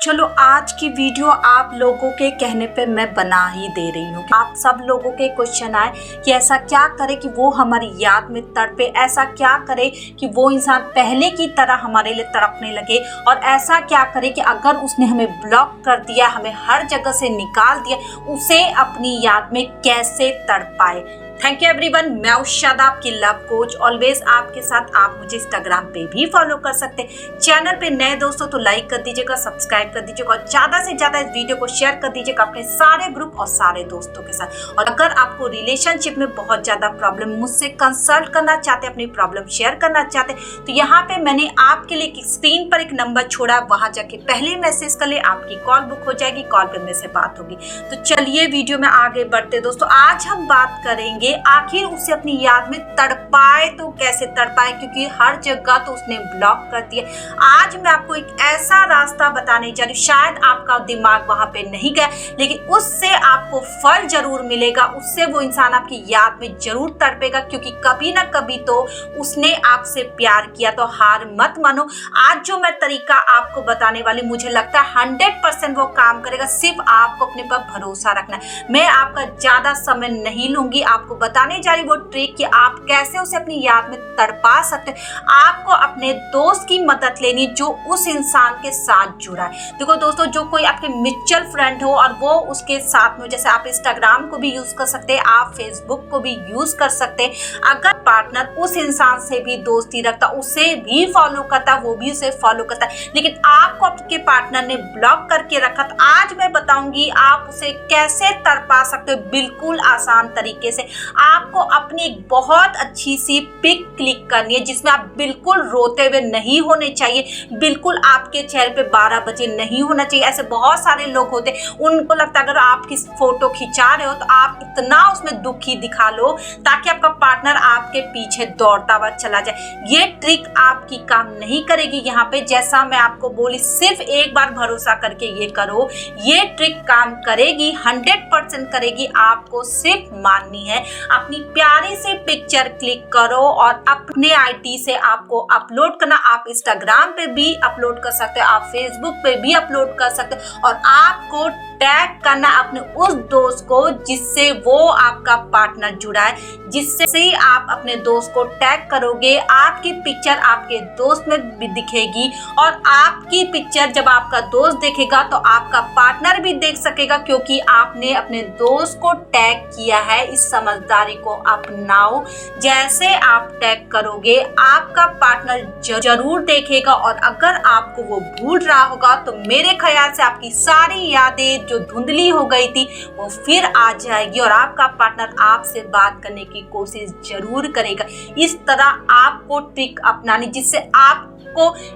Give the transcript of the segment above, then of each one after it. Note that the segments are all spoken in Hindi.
चलो आज की वीडियो आप लोगों के कहने पे मैं बना ही दे रही हूँ। आप सब लोगों के क्वेश्चन आए कि ऐसा क्या करे कि वो हमारी याद में तड़पे, ऐसा क्या करे कि वो इंसान पहले की तरह हमारे लिए तड़पने लगे, और ऐसा क्या करे कि अगर उसने हमें ब्लॉक कर दिया, हमें हर जगह से निकाल दिया, उसे अपनी याद में कैसे तड़पाए। थैंक यू एवरीवन, मैं उषादा आपकी लव कोच, ऑलवेज आपके साथ। आप मुझे इंस्टाग्राम पे भी फॉलो कर सकते हैं। चैनल पे नए दोस्तों तो लाइक कर दीजिएगा, सब्सक्राइब कर दीजिएगा और ज्यादा से ज्यादा इस वीडियो को शेयर कर दीजिएगा अपने सारे ग्रुप और सारे दोस्तों के साथ। और अगर आपको रिलेशनशिप में बहुत ज्यादा प्रॉब्लम, मुझसे कंसल्ट करना चाहते, अपनी प्रॉब्लम शेयर करना चाहते, तो यहाँ पे मैंने आपके लिए स्क्रीन पर एक नंबर छोड़ा, वहां जाके पहले मैसेज कर ले, आपकी कॉल बुक हो जाएगी, कॉल पे मेरे से बात होगी। तो चलिए वीडियो में आगे बढ़ते दोस्तों। आज हम बात करेंगे आखिर उसे अपनी याद में तड़पाए तो कैसे तड़पाए, क्योंकि हर जगह तो उसने ब्लॉक कर दिया। आज मैं आपको एक ऐसा रास्ता बताने जा रही हूँ, शायद आपका दिमाग वहां पे नहीं गया, लेकिन उससे आपको फल जरूर मिलेगा, उससे वो इंसान आपकी याद में जरूर तड़पेगा, क्योंकि कभी ना कभी तो उसने आपसे प्यार किया। तो हार मत मानो। आज जो मैं तरीका आपको बताने वाली, मुझे लगता है 100% वो काम करेगा। सिर्फ आपको अपने पर भरोसा रखना है। मैं आपका ज्यादा समय नहीं लूंगी, आपको बताने जा रही वो ट्रिक कि आप कैसे उसे अपनी याद में तड़पा सकते हैं। आपको अपने दोस्त की मदद लेनी जो उस इंसान के साथ जुड़ा है। देखो दोस्तों, जो कोई आपके म्यूचुअल फ्रेंड हो और वो उसके साथ में, जैसे आप इंस्टाग्राम को भी यूज कर सकते हैं, आप फेसबुक को भी यूज कर सकते हैं। अगर पार्टनर उस इंसान से भी दोस्ती रखता, उसे भी फॉलो करता, वो भी उसे फॉलो करता है, लेकिन आपको आपके पार्टनर ने ब्लॉक करके रखा, तो आज मैं बताऊंगी आप उसे कैसे तड़पा सकते हो, बिल्कुल आसान तरीके से। आपको अपनी एक बहुत अच्छी सी पिक क्लिक करनी है, जिसमें आप बिल्कुल रोते हुए नहीं होने चाहिए, बिल्कुल आपके चेहरे पे 12 बजे नहीं होना चाहिए। ऐसे बहुत सारे लोग होते हैं, उनको लगता है अगर आप किस फोटो खिंचा रहे हो तो आप इतना उसमें दुखी दिखा लो ताकि आपका पार्टनर आपके पीछे दौड़ता हुआ चला जाए। ये ट्रिक आपकी काम नहीं करेगी। यहाँ पे जैसा मैं आपको बोली, सिर्फ एक बार भरोसा करके ये करो, ये ट्रिक काम करेगी, 100% करेगी। आपको सिर्फ माननी है। अपनी प्यारी सी पिक्चर क्लिक करो और अपने आईडी से आपको अपलोड करना। आप इंस्टाग्राम पे भी अपलोड कर सकते हो, आप फेसबुक पे भी अपलोड कर सकते हो, और आपको टैग करना अपने उस दोस्त को जिससे वो आपका पार्टनर जुड़ा है। जिससे आप अपने दोस्त को टैग करोगे, आपकी पिक्चर आपके दोस्त में भी दिखेगी, और आपकी पिक्चर जब आपका दोस्त देखेगा तो आपका पार्टनर भी देख सकेगा, क्योंकि आपने अपने दोस्त को टैग किया है। इस समझदारी को अपनाओ। जैसे आप टैग करोगे, आपका पार्टनर जरूर देखेगा, और अगर आपको वो भूल रहा होगा तो मेरे ख्याल से आपकी सारी यादें जो धुंधली हो गई थी वो फिर आ जाएगी, और आपका पार्टनर आपसे बात करने की कोशिश जरूर करेगा। इस तरह आपको ट्रिक अपनानी, जिससे आपको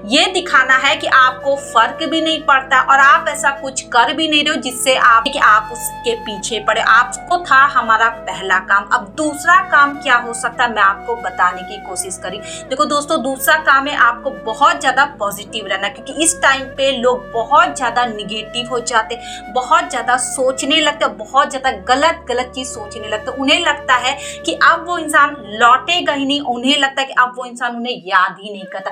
ये दिखाना है कि आपको फर्क भी नहीं पड़ता और आप ऐसा कुछ कर भी नहीं रहे हो जिससे आप उसके पीछे पड़े। आपको था हमारा पहला काम। अब दूसरा काम क्या हो सकता है, मैं आपको बताने की कोशिश करी। देखो दोस्तों, दूसरा काम है आपको बहुत ज्यादा पॉजिटिव रहना, क्योंकि इस टाइम पे लोग बहुत ज्यादा निगेटिव हो जाते, बहुत ज्यादा सोचने लगते, बहुत ज्यादा गलत चीज सोचने लगते। उन्हें लगता है कि अब वो इंसान लौटेगा ही नहीं, उन्हें लगता है कि अब वो इंसान उन्हें याद ही नहीं करता।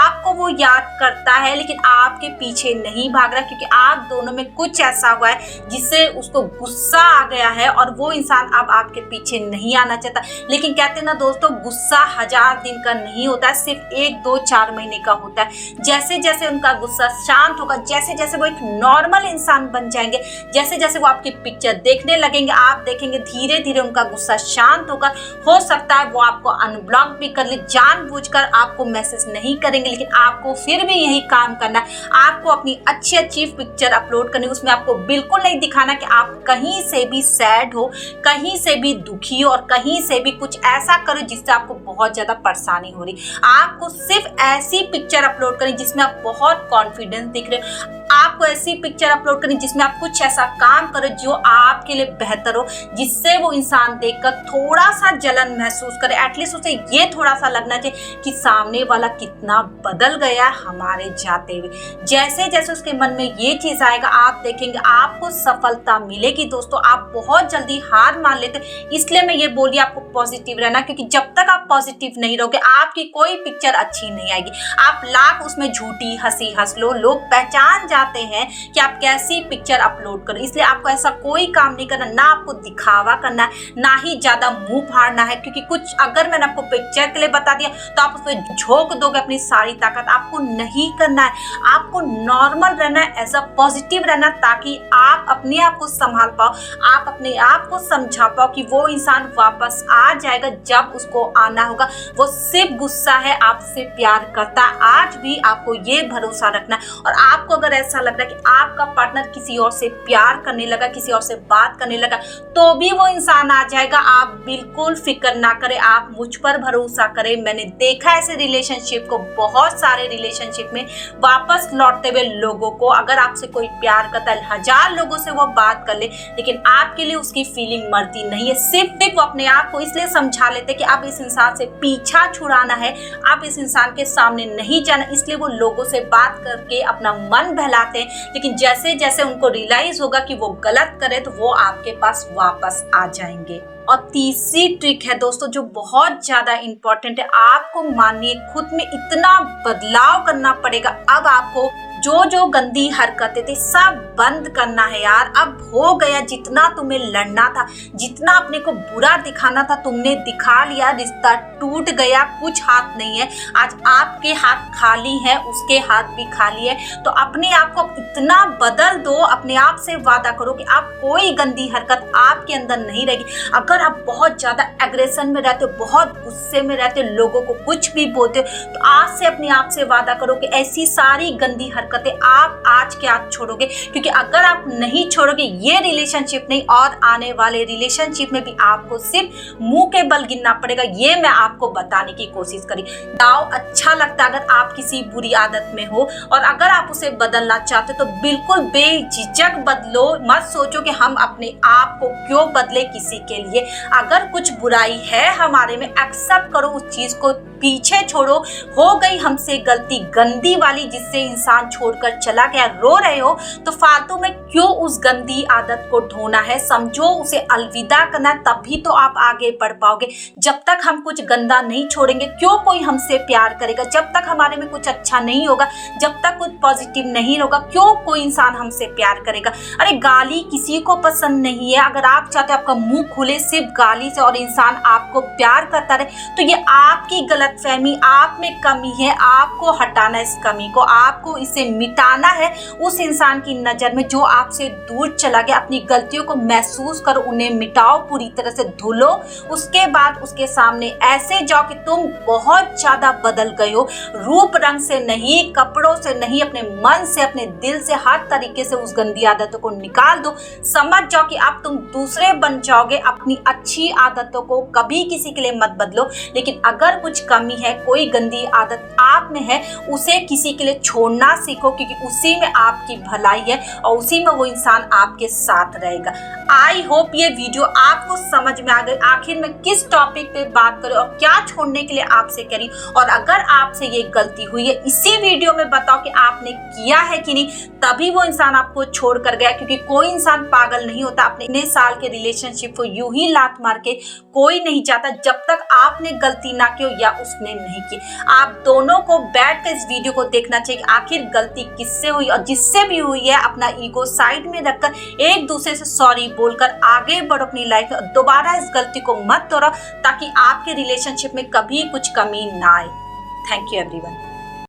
आपको वो याद करता है, लेकिन आपके पीछे नहीं भाग रहा, क्योंकि आप दोनों में कुछ ऐसा हुआ है जिससे उसको गुस्सा आ गया है, और वो इंसान अब आपके पीछे नहीं आना चाहता। लेकिन कहते हैं ना दोस्तों, गुस्सा 1000 दिन का नहीं होता है, सिर्फ 1, 2, 4 महीने का होता है। जैसे जैसे उनका गुस्सा शांत होगा, जैसे जैसे वो एक नॉर्मल इंसान बन जाएंगे, जैसे जैसे वो आपकी पिक्चर देखने लगेंगे, आप देखेंगे धीरे धीरे उनका गुस्सा शांत होगा। हो सकता है वो आपको अनब्लॉक भी कर ले, जानबूझकर आपको मैसेज नहीं करेंगे, लेकिन आपको फिर भी यही काम करना है। आपको अपनी अच्छी पिक्चर अपलोड करनी, उसमें आपको बिल्कुल नहीं दिखाना कि आप कहीं से भी सैड हो, कहीं से भी दुखी हो, और कहीं से भी कुछ ऐसा करो जिससे आपको बहुत ज्यादा परेशानी हो रही। आपको सिर्फ ऐसी पिक्चर अपलोड करनी जिसमें आप बहुत कॉन्फिडेंस दिख रहे हो। आपको ऐसी पिक्चर अपलोड करनी जिसमें आप कुछ ऐसा काम करो जो आपके लिए बेहतर हो, जिससे वो इंसान देखकर थोड़ा सा जलन महसूस करे। एटलीस्ट उसे ये थोड़ा सा लगना चाहिए कि सामने वाला कितना बदल गया है हमारे जाते हुए। जैसे जैसे उसके मन में ये चीज आएगा आप देखेंगे आपको सफलता मिलेगी। दोस्तों आप बहुत जल्दी हार मान लेते, इसलिए मैं ये बोली आपको पॉजिटिव रहना, क्योंकि जब तक आप पॉजिटिव नहीं रहोगे आपकी कोई पिक्चर अच्छी नहीं आएगी। आप लाख उसमें झूठी हंसी हंस लो, लोग पहचान जाते हैं कि आप कैसी पिक्चर अपलोड करो। इसलिए आपको ऐसा कोई काम नहीं करना, ना आपको दिखावा करना है, ना ही ज्यादा मुंह फाड़ना है, क्योंकि कुछ अगर मैंने आपको पिक्चर के लिए बता दिया तो आप उसमें झोंक दोगे अपनी सारी ताकत। आपको नहीं करना है, आपको नॉर्मल रहना है, एज अ पॉजिटिव रहना, ताकि आप अपने आप को संभाल पाओ, आप अपने आप को समझा पाओ कि वो इंसान वापस आ जाएगा जब उसको आना होगा। वो सिर्फ गुस्सा है, आपसे प्यार करता है। आज भी आपको ये भरोसा रखना है। और आपको अगर ऐसा लग रहा है कि आपका पार्टनर किसी और से प्यार करने लगा, किसी और से बात करने लगा, तो भी वो इंसान आ जाएगा। आप बिल्कुल फिक्र ना करें, आप मुझ पर भरोसा करें। मैंने देखा ऐसे रिलेशनशिप को, बहुत सारे रिलेशनशिप में वापस लौटते हुए लोगों को। अगर आपसे कोई प्यार करता है, 1000 लोगों से वो बात कर ले, लेकिन आपके लिए उसकी फीलिंग मरती नहीं है। सिर्फ वो अपने आप को इसलिए समझा लेते कि अब इस इंसान से पीछा छुड़ाना है, अब इस इंसान के सामने नहीं जाना, इसलिए वो लोगों से बात करके अपना मन बहलाते हैं। लेकिन जैसे जैसे उनको रियलाइज होगा कि वो गलत करे तो वो आपके पास वापस आ जाएंगे। और तीसरी ट्रिक है दोस्तों जो बहुत ज्यादा इंपॉर्टेंट है, आपको मानिए खुद में इतना बदलाव करना पड़ेगा। अब आपको जो गंदी हरकतें थी सब बंद करना है यार। अब हो गया, जितना तुम्हें लड़ना था, जितना अपने को बुरा दिखाना था तुमने दिखा लिया, रिश्ता टूट गया, कुछ हाथ नहीं है। आज आपके हाथ खाली है, उसके हाथ भी खाली है। तो अपने आप को इतना बदल दो, अपने आप से वादा करो कि आप कोई गंदी हरकत आपके अंदर नहीं रहेगी। अगर आप बहुत ज्यादा एग्रेशन में रहते हो, बहुत गुस्से में रहते हो, लोगों को कुछ भी बोलते हो, तो आज से अपने आप से वादा करो कि ऐसी सारी गंदी हरकतें आप आज के आज छोड़ोगे। क्योंकि अगर आप नहीं छोड़ोगे, ये रिलेशनशिप नहीं और आने वाले रिलेशनशिप में भी आपको सिर्फ मुंह के बल गिनना पड़ेगा। ये मैं आपको बताने की कोशिश करी। दाव अच्छा लगता है अगर आप किसी बुरी आदत में हो, और अगर आप उसे बदलना चाहते हो तो बिल्कुल बेझिझक बदलो। मत सोचो कि हम अपने आप को क्यों बदले किसी के लिए। अगर कुछ बुराई है हमारे में, एक्सेप्ट करो उस चीज को, पीछे छोड़ो। हो गई हमसे गलती गंदी वाली जिससे इंसान छोड़कर चला गया, रो रहे हो तो फालतू में क्यों उस गंदी आदत को ढोना है। समझो उसे अलविदा करना, तभी तो आप आगे बढ़ पाओगे। जब तक हम कुछ गंदा नहीं छोड़ेंगे क्यों कोई हमसे प्यार करेगा। जब तक हमारे में कुछ अच्छा नहीं होगा, जब तक कुछ पॉजिटिव नहीं होगा, क्यों कोई इंसान हमसे प्यार करेगा। अरे गाली किसी को पसंद नहीं है। अगर आप चाहते हो आपका मुंह खुले सिर्फ गाली से और इंसान आपको प्यार करता रहे, तो ये आपकी गलतफहमी, आप में कमी है। आपको हटाना है इस कमी को, आपको इसे मिटाना है। उस इंसान की नजर में जो आपसे दूर चला गया, अपनी गलतियों को महसूस करो, उन्हें मिटाओ, पूरी तरह से धुलो। उसके बाद उसके सामने ऐसे जाओ कि तुम बहुत ज्यादा बदल गए हो। रूप रंग से नहीं, कपड़ों से नहीं, अपने मन से, अपने दिल से, हर तरीके से उस गंदी आदतों को निकाल दो। समझ जाओ कि अब तुम दूसरे बन जाओगे। अपनी अच्छी आदतों को कभी किसी के लिए मत बदलो, लेकिन अगर कुछ कमी है, कोई गंदी आदत आप में है, उसे किसी के लिए छोड़ना सीखो, क्योंकि उसी में आपकी भलाई है और उसी में वो इंसान आपके साथ रहेगा। आई होप ये वीडियो आपको समझ में आ गई। आखिर में किस टॉपिक पे बात करें और क्या छोड़ने के लिए आपसे करी, और अगर आपसे ये गलती हुई है इसी वीडियो में बताओ कि आपने किया है कि नहीं, तभी वो इंसान आपको छोड़ कर गया। क्योंकि कोई इंसान पागल नहीं होता। अपने इतने साल के रिलेशनशिप को यूं ही लात मार के कोई नहीं जाता जब तक आपने गलती ना की हो या उसने नहीं की। आप दोनों को बैठ कर इस वीडियो को देखना चाहिए कि आखिर गलती किससे हुई, और जिससे भी हुई है अपना ईगो साइड में रखकर एक दूसरे से सॉरी बोलकर आगे बढ़ो अपनी लाइफ में। दोबारा इस गलती को मत दोहराओ, ताकि आपके रिलेशनशिप में कभी कुछ कमी ना आए। Thank you everyone.